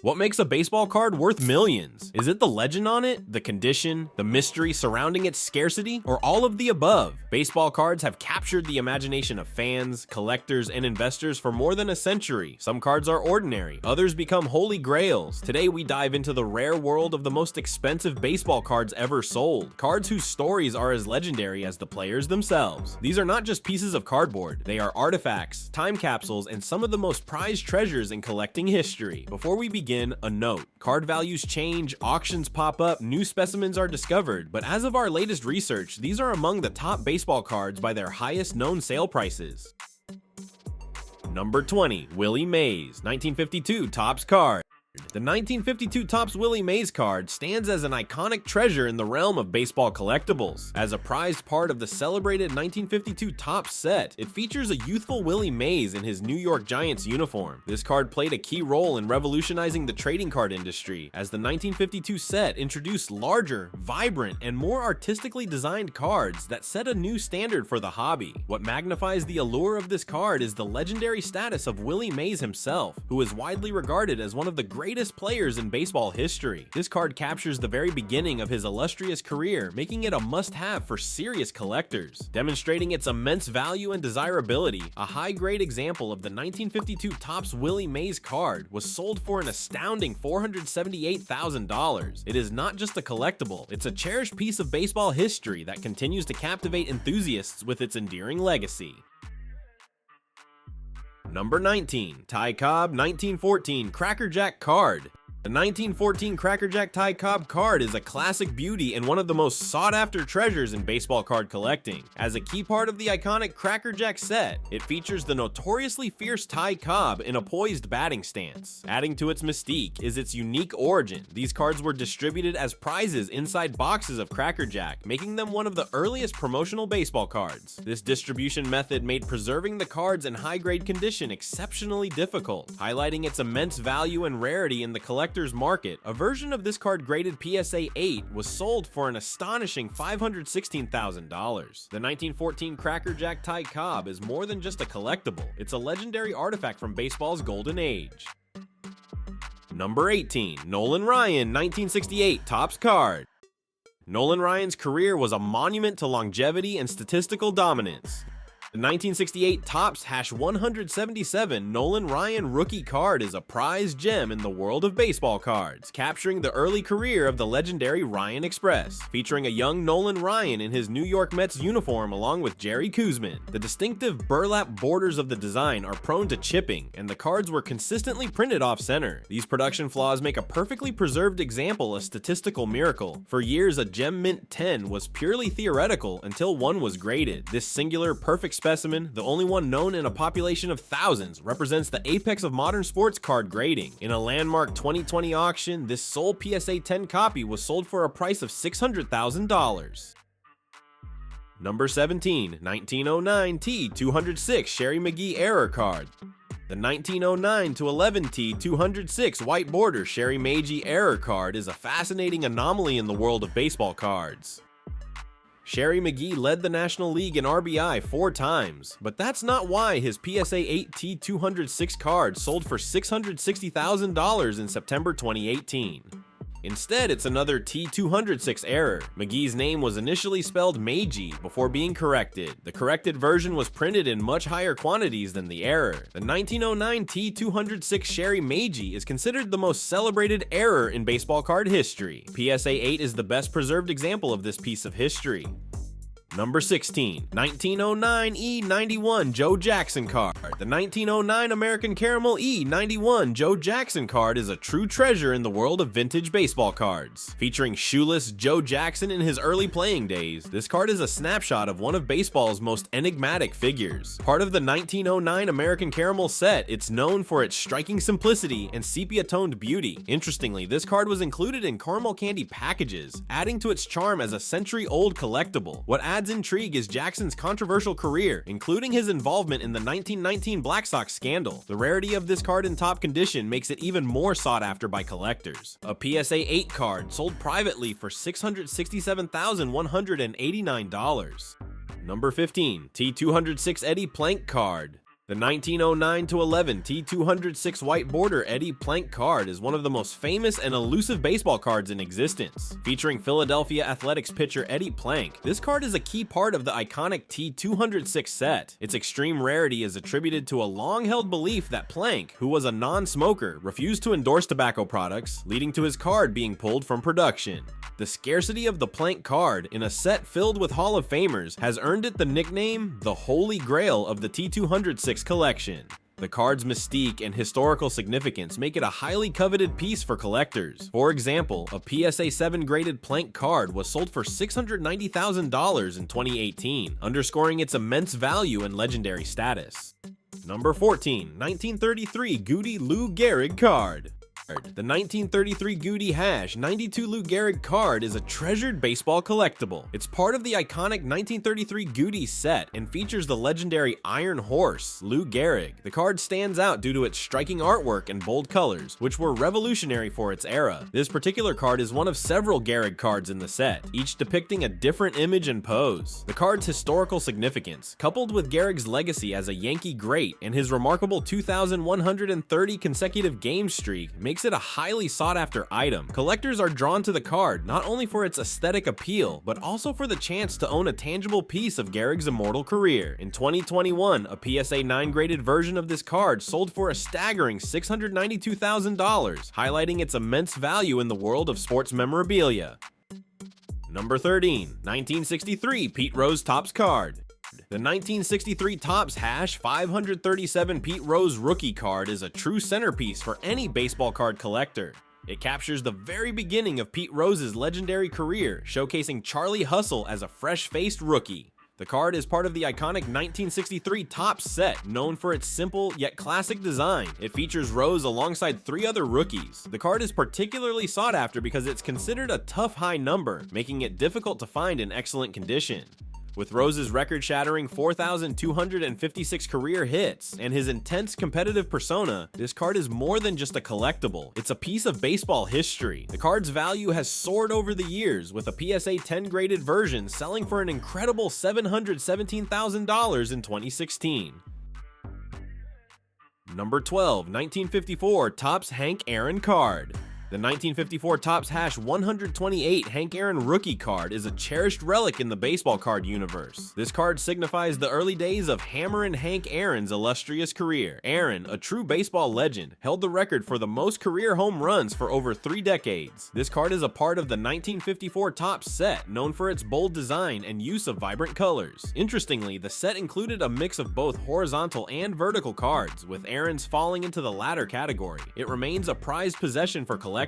What makes a baseball card worth millions? Is it the legend on it, the condition, the mystery surrounding its scarcity, or all of the above? Baseball cards have captured the imagination of fans, collectors, and investors for more than a century. Some cards are ordinary, others become holy grails. Today we dive into the rare world of the most expensive baseball cards ever sold. Cards whose stories are as legendary as the players themselves. These are not just pieces of cardboard, they are artifacts, time capsules, and some of the most prized treasures in collecting history. Before we begin, a note. Card values change, auctions pop up, new specimens are discovered, but as of our latest research, these are among the top baseball cards by their highest known sale prices. Number 20, Willie Mays, 1952 Topps card. The 1952 Topps Willie Mays card stands as an iconic treasure in the realm of baseball collectibles. As a prized part of the celebrated 1952 Topps set, it features a youthful Willie Mays in his New York Giants uniform. This card played a key role in revolutionizing the trading card industry, as the 1952 set introduced larger, vibrant, and more artistically designed cards that set a new standard for the hobby. What magnifies the allure of this card is the legendary status of Willie Mays himself, who is widely regarded as one of the greatest players in baseball history. This card captures the very beginning of his illustrious career, making it a must-have for serious collectors. Demonstrating its immense value and desirability, a high-grade example of the 1952 Topps Willie Mays card was sold for an astounding $478,000. It is not just a collectible, it's a cherished piece of baseball history that continues to captivate enthusiasts with its endearing legacy. Number 19, Ty Cobb 1914 Crackerjack card. The 1914 Crackerjack Ty Cobb card is a classic beauty and one of the most sought-after treasures in baseball card collecting. As a key part of the iconic Crackerjack set, it features the notoriously fierce Ty Cobb in a poised batting stance. Adding to its mystique is its unique origin. These cards were distributed as prizes inside boxes of Crackerjack, making them one of the earliest promotional baseball cards. This distribution method made preserving the cards in high-grade condition exceptionally difficult, highlighting its immense value and rarity in the collector's market. A version of this card graded PSA 8 was sold for an astonishing $516,000. The 1914 Crackerjack Ty Cobb is more than just a collectible, it's a legendary artifact from baseball's golden age. Number 18, Nolan Ryan 1968 Topps card. Nolan Ryan's career was a monument to longevity and statistical dominance. The 1968 Topps #177 Nolan Ryan rookie card is a prized gem in the world of baseball cards, capturing the early career of the legendary Ryan Express, featuring a young Nolan Ryan in his New York Mets uniform along with Jerry Koosman. The distinctive burlap borders of the design are prone to chipping, and the cards were consistently printed off-center. These production flaws make a perfectly preserved example a statistical miracle. For years, a Gem Mint 10 was purely theoretical until one was graded. This singular, perfect specimen, the only one known in a population of thousands, represents the apex of modern sports card grading. In a landmark 2020 auction, this sole PSA 10 copy was sold for a price of $600,000. Number 17, 1909 T206 Sherry McGee Error card. The 1909-11 T206 white border Sherry McGee Error card is a fascinating anomaly in the world of baseball cards. Sherry McGee led the National League in RBI 4 times, but that's not why his PSA 8 T206 card sold for $660,000 in September 2018. Instead, it's another T206 error. McGee's name was initially spelled Meiji before being corrected. The corrected version was printed in much higher quantities than the error. The 1909 T206 Sherry Meiji is considered the most celebrated error in baseball card history. PSA 8 is the best preserved example of this piece of history. Number 16, 1909 E91 Joe Jackson card. The 1909 American Caramel E91 Joe Jackson card is a true treasure in the world of vintage baseball cards. Featuring shoeless Joe Jackson in his early playing days, this card is a snapshot of one of baseball's most enigmatic figures. Part of the 1909 American Caramel set, it's known for its striking simplicity and sepia-toned beauty. Interestingly, this card was included in caramel candy packages, adding to its charm as a century-old collectible. What adds intrigue is Jackson's controversial career, including his involvement in the 1919 Black Sox scandal. The rarity of this card in top condition makes it even more sought after by collectors. A PSA 8 card sold privately for $667,189. Number 15, T206 Eddie Plank card. The 1909-11 T206 white border Eddie Plank card is one of the most famous and elusive baseball cards in existence. Featuring Philadelphia Athletics pitcher Eddie Plank, this card is a key part of the iconic T206 set. Its extreme rarity is attributed to a long-held belief that Plank, who was a non-smoker, refused to endorse tobacco products, leading to his card being pulled from production. The scarcity of the Plank card in a set filled with Hall of Famers has earned it the nickname the Holy Grail of the T206 collection. The card's mystique and historical significance make it a highly coveted piece for collectors. For example, a PSA 7 graded Plank card was sold for $690,000 in 2018, underscoring its immense value and legendary status. Number 14, 1933 Goody Lou Gehrig card. The 1933 Goody Hash 92 Lou Gehrig card is a treasured baseball collectible. It's part of the iconic 1933 Goody set and features the legendary Iron Horse, Lou Gehrig. The card stands out due to its striking artwork and bold colors, which were revolutionary for its era. This particular card is one of several Gehrig cards in the set, each depicting a different image and pose. The card's historical significance, coupled with Gehrig's legacy as a Yankee great and his remarkable 2,130 consecutive game streak, makes it a highly sought-after item. Collectors are drawn to the card not only for its aesthetic appeal, but also for the chance to own a tangible piece of Gehrig's immortal career. In 2021, a PSA 9 graded version of this card sold for a staggering $692,000, highlighting its immense value in the world of sports memorabilia. Number 13, 1963 Pete Rose Topps card. The 1963 Topps Hash 537 Pete Rose rookie card is a true centerpiece for any baseball card collector. It captures the very beginning of Pete Rose's legendary career, showcasing Charlie Hustle as a fresh-faced rookie. The card is part of the iconic 1963 Topps set, known for its simple yet classic design. It features Rose alongside 3 other rookies. The card is particularly sought after because it's considered a tough high number, making it difficult to find in excellent condition. With Rose's record-shattering 4,256 career hits and his intense competitive persona, this card is more than just a collectible. It's a piece of baseball history. The card's value has soared over the years, with a PSA 10 graded version selling for an incredible $717,000 in 2016. Number 12, 1954 Topps Hank Aaron card. The 1954 Topps Hash 128 Hank Aaron rookie card is a cherished relic in the baseball card universe. This card signifies the early days of Hammerin' Hank Aaron's illustrious career. Aaron, a true baseball legend, held the record for the most career home runs for over 3 decades. This card is a part of the 1954 Topps set, known for its bold design and use of vibrant colors. Interestingly, the set included a mix of both horizontal and vertical cards, with Aaron's falling into the latter category. It remains a prized possession for collectors,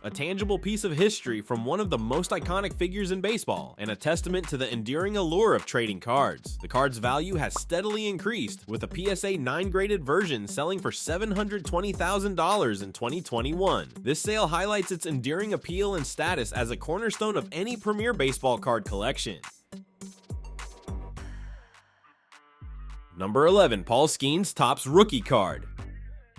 a tangible piece of history from one of the most iconic figures in baseball, and a testament to the enduring allure of trading cards. The card's value has steadily increased, with a PSA 9 graded version selling for $720,000 in 2021. This sale highlights its enduring appeal and status as a cornerstone of any premier baseball card collection. Number 11, Paul Skeens Topps rookie card.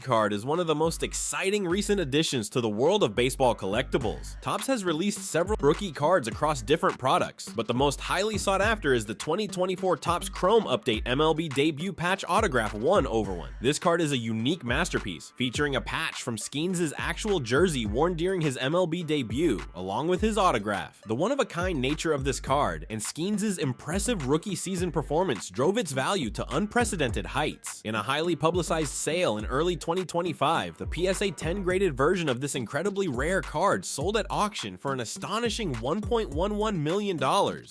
Card is one of the most exciting recent additions to the world of baseball collectibles. Topps has released several rookie cards across different products, but the most highly sought after is the 2024 Topps Chrome Update MLB Debut Patch Autograph 1/1. This card is a unique masterpiece, featuring a patch from Skeens' actual jersey worn during his MLB debut, along with his autograph. The one-of-a-kind nature of this card and Skeens' impressive rookie season performance drove its value to unprecedented heights. In a highly publicized sale in early 2025, the PSA 10 graded version of this incredibly rare card sold at auction for an astonishing $1.11 million,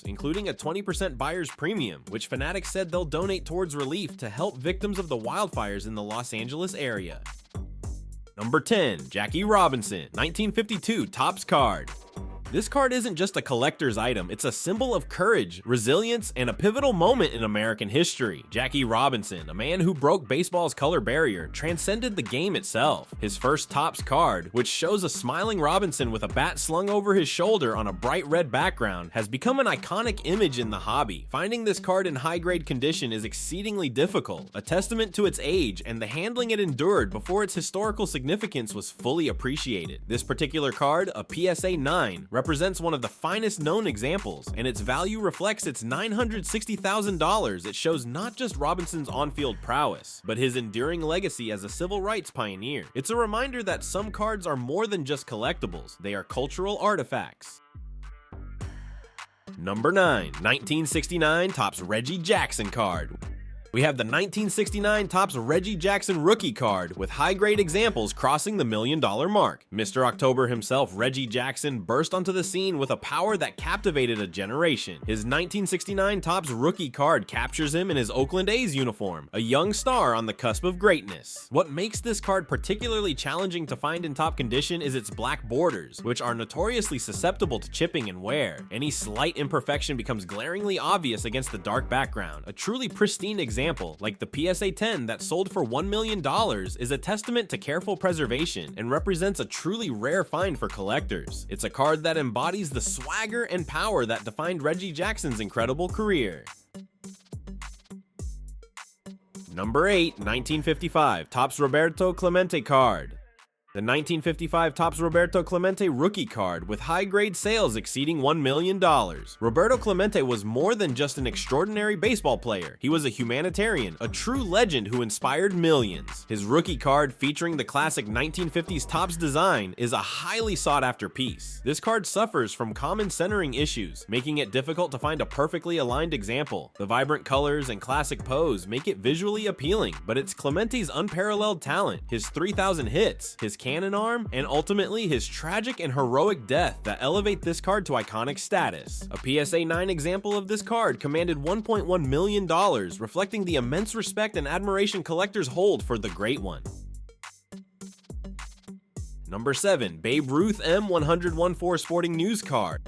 including a 20% buyer's premium, which fanatics said they'll donate towards relief to help victims of the wildfires in the Los Angeles area. Number 10, Jackie Robinson, 1952 Topps card. This card isn't just a collector's item, it's a symbol of courage, resilience, and a pivotal moment in American history. Jackie Robinson, a man who broke baseball's color barrier, transcended the game itself. His first Topps card, which shows a smiling Robinson with a bat slung over his shoulder on a bright red background, has become an iconic image in the hobby. Finding this card in high-grade condition is exceedingly difficult, a testament to its age and the handling it endured before its historical significance was fully appreciated. This particular card, a PSA 9, represents one of the finest known examples, and its value reflects its $960,000. It shows not just Robinson's on-field prowess, but his enduring legacy as a civil rights pioneer. It's a reminder that some cards are more than just collectibles, they are cultural artifacts. Number 9, 1969 Topps Reggie Jackson card. We have the 1969 Topps Reggie Jackson rookie card with high-grade examples crossing the $1 million mark. Mr. October himself, Reggie Jackson, burst onto the scene with a power that captivated a generation. His 1969 Topps rookie card captures him in his Oakland A's uniform, a young star on the cusp of greatness. What makes this card particularly challenging to find in top condition is its black borders, which are notoriously susceptible to chipping and wear. Any slight imperfection becomes glaringly obvious against the dark background. A truly pristine example, like the PSA 10 that sold for $1 million, is a testament to careful preservation and represents a truly rare find for collectors. It's a card that embodies the swagger and power that defined Reggie Jackson's incredible career. Number 8, 1955 Topps Roberto Clemente card. The 1955 Topps Roberto Clemente rookie card with high-grade sales exceeding $1 million. Roberto Clemente was more than just an extraordinary baseball player. He was a humanitarian, a true legend who inspired millions. His rookie card, featuring the classic 1950s Topps design, is a highly sought-after piece. This card suffers from common centering issues, making it difficult to find a perfectly aligned example. The vibrant colors and classic pose make it visually appealing, but it's Clemente's unparalleled talent, his 3,000 hits, his cannon arm, and ultimately his tragic and heroic death that elevate this card to iconic status. A PSA 9 example of this card commanded $1.1 million, reflecting the immense respect and admiration collectors hold for the great one. Number 7, Babe Ruth M100-14 Sporting News card.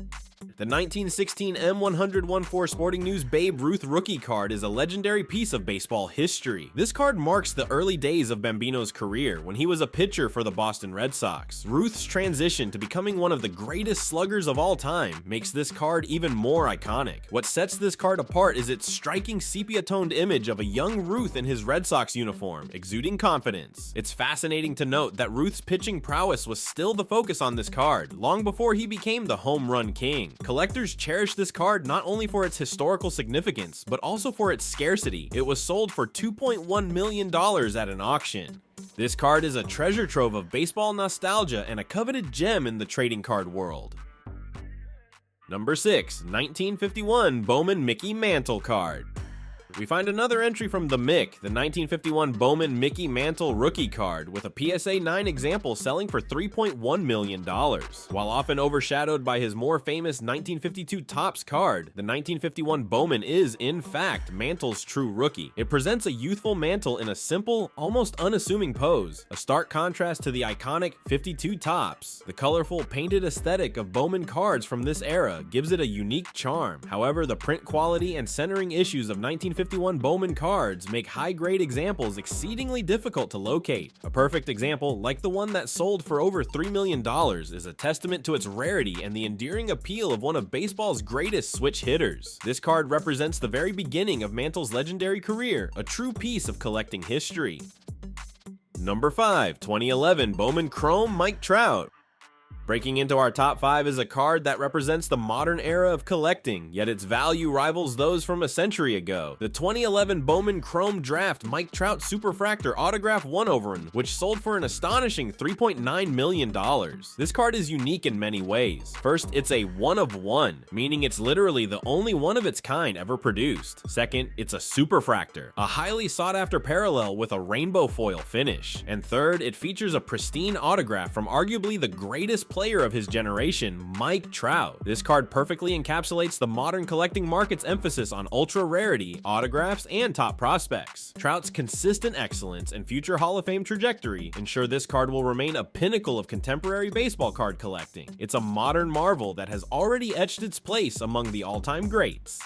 The 1916 M100-14 Sporting News Babe Ruth rookie card is a legendary piece of baseball history. This card marks the early days of Bambino's career when he was a pitcher for the Boston Red Sox. Ruth's transition to becoming one of the greatest sluggers of all time makes this card even more iconic. What sets this card apart is its striking sepia-toned image of a young Ruth in his Red Sox uniform, exuding confidence. It's fascinating to note that Ruth's pitching prowess was still the focus on this card, long before he became the home run king. Collectors cherish this card not only for its historical significance, but also for its scarcity. It was sold for $2.1 million at an auction. This card is a treasure trove of baseball nostalgia and a coveted gem in the trading card world. Number 6, 1951 Bowman Mickey Mantle card. We find another entry from the Mick, the 1951 Bowman Mickey Mantle rookie card, with a PSA 9 example selling for $3.1 million. While often overshadowed by his more famous 1952 Topps card, the 1951 Bowman is, in fact, Mantle's true rookie. It presents a youthful Mantle in a simple, almost unassuming pose, a stark contrast to the iconic 52 Topps. The colorful, painted aesthetic of Bowman cards from this era gives it a unique charm. However, the print quality and centering issues of 1951 Bowman cards make high-grade examples exceedingly difficult to locate. A perfect example, like the one that sold for over $3 million, is a testament to its rarity and the endearing appeal of one of baseball's greatest switch hitters. This card represents the very beginning of Mantle's legendary career, a true piece of collecting history. Number 5, 2011 Bowman Chrome Mike Trout. Breaking into our top 5 is a card that represents the modern era of collecting, yet its value rivals those from a century ago. The 2011 Bowman Chrome Draft Mike Trout Superfractor Autograph 1/1, which sold for an astonishing $3.9 million. This card is unique in many ways. First, it's a 1/1, meaning it's literally the only one of its kind ever produced. Second, it's a Superfractor, a highly sought-after parallel with a rainbow foil finish. And third, it features a pristine autograph from arguably the greatest player of his generation, Mike Trout. This card perfectly encapsulates the modern collecting market's emphasis on ultra rarity, autographs, and top prospects. Trout's consistent excellence and future Hall of Fame trajectory ensure this card will remain a pinnacle of contemporary baseball card collecting. It's a modern marvel that has already etched its place among the all-time greats.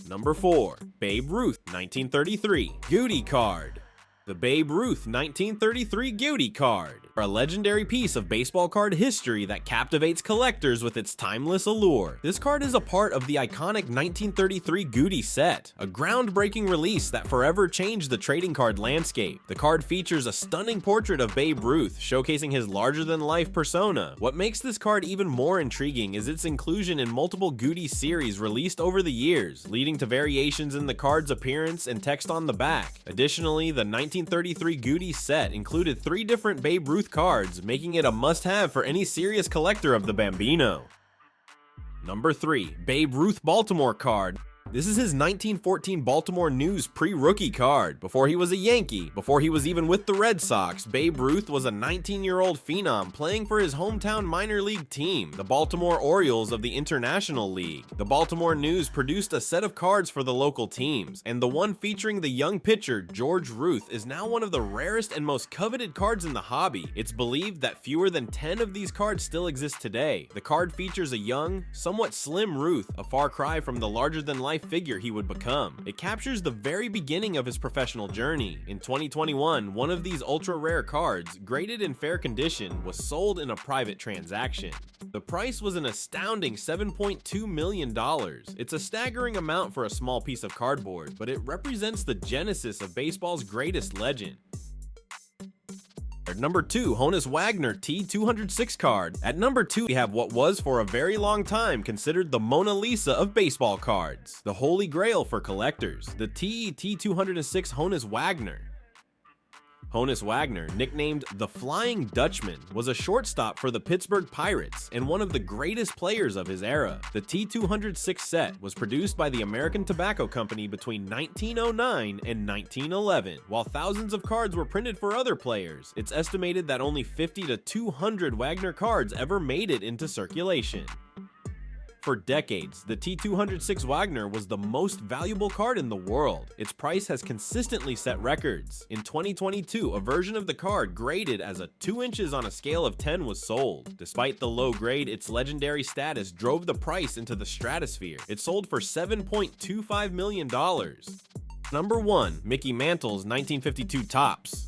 Number 4, Babe Ruth 1933 Goody card. The Babe Ruth 1933 Goody card, a legendary piece of baseball card history that captivates collectors with its timeless allure. This card is a part of the iconic 1933 Goody set, a groundbreaking release that forever changed the trading card landscape. The card features a stunning portrait of Babe Ruth, showcasing his larger-than-life persona. What makes this card even more intriguing is its inclusion in multiple Goody series released over the years, leading to variations in the card's appearance and text on the back. Additionally, the 1933 Goody set included 3 different Babe Ruth cards, making it a must-have for any serious collector of the Bambino. Number 3. Babe Ruth Baltimore card. This is his 1914 Baltimore News pre-rookie card. Before he was a Yankee, before he was even with the Red Sox, Babe Ruth was a 19-year-old phenom playing for his hometown minor league team, the Baltimore Orioles of the International League. The Baltimore News produced a set of cards for the local teams, and the one featuring the young pitcher, George Ruth, is now one of the rarest and most coveted cards in the hobby. It's believed that fewer than 10 of these cards still exist today. The card features a young, somewhat slim Ruth, a far cry from the larger-than-life figure he would become. It captures the very beginning of his professional journey. In 2021, one of these ultra-rare cards, graded in fair condition, was sold in a private transaction. The price was an astounding $7.2 million. It's a staggering amount for a small piece of cardboard, but it represents the genesis of baseball's greatest legend. At number 2, Honus Wagner T206 card. At number 2, we have what was for a very long time considered the Mona Lisa of baseball cards, the holy grail for collectors, the T206 Honus Wagner. Honus Wagner, nicknamed the Flying Dutchman, was a shortstop for the Pittsburgh Pirates and one of the greatest players of his era. The T206 set was produced by the American Tobacco Company between 1909 and 1911. While thousands of cards were printed for other players, it's estimated that only 50 to 200 Wagner cards ever made it into circulation. For decades, the T206 Wagner was the most valuable card in the world. Its price has consistently set records. In 2022, a version of the card graded as a 2 inches on a scale of 10 was sold. Despite the low grade, its legendary status drove the price into the stratosphere. It sold for $7.25 million. Number 1. Mickey Mantle's 1952 Topps.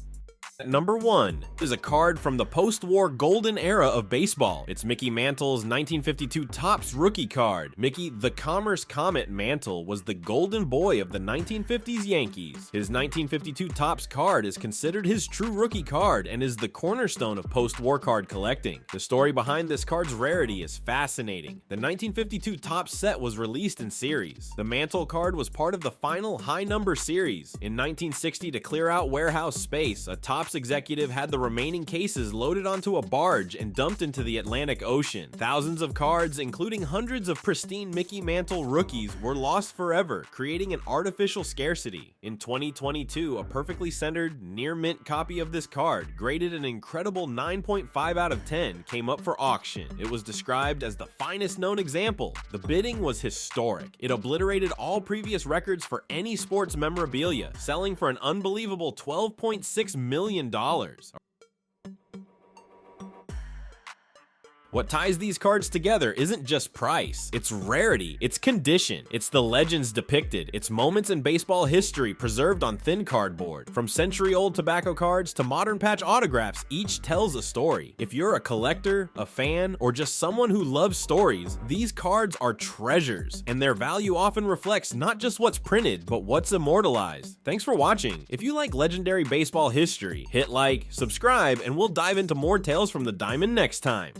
Number 1 is a card from the post-war golden era of baseball. It's Mickey Mantle's 1952 Topps rookie card. Mickey the Commerce Comet Mantle was the golden boy of the 1950s Yankees. His 1952 Topps card is considered his true rookie card and is the cornerstone of post-war card collecting. The story behind this card's rarity is fascinating. The 1952 Topps set was released in series. The Mantle card was part of the final high number series. In 1960, to clear out warehouse space, a Topps executive had the remaining cases loaded onto a barge and dumped into the Atlantic Ocean. Thousands of cards, including hundreds of pristine Mickey Mantle rookies, were lost forever, creating an artificial scarcity. In 2022, a perfectly centered, near-mint copy of this card, graded an incredible 9.5 out of 10, came up for auction. It was described as the finest known example. The bidding was historic. It obliterated all previous records for any sports memorabilia, selling for an unbelievable $12.6 million. What ties these cards together isn't just price, it's rarity, it's condition, it's the legends depicted, it's moments in baseball history preserved on thin cardboard. From century-old tobacco cards to modern patch autographs, each tells a story. If you're a collector, a fan, or just someone who loves stories, these cards are treasures, and their value often reflects not just what's printed, but what's immortalized. Thanks for watching. If you like legendary baseball history, hit like, subscribe, and we'll dive into more tales from the diamond next time.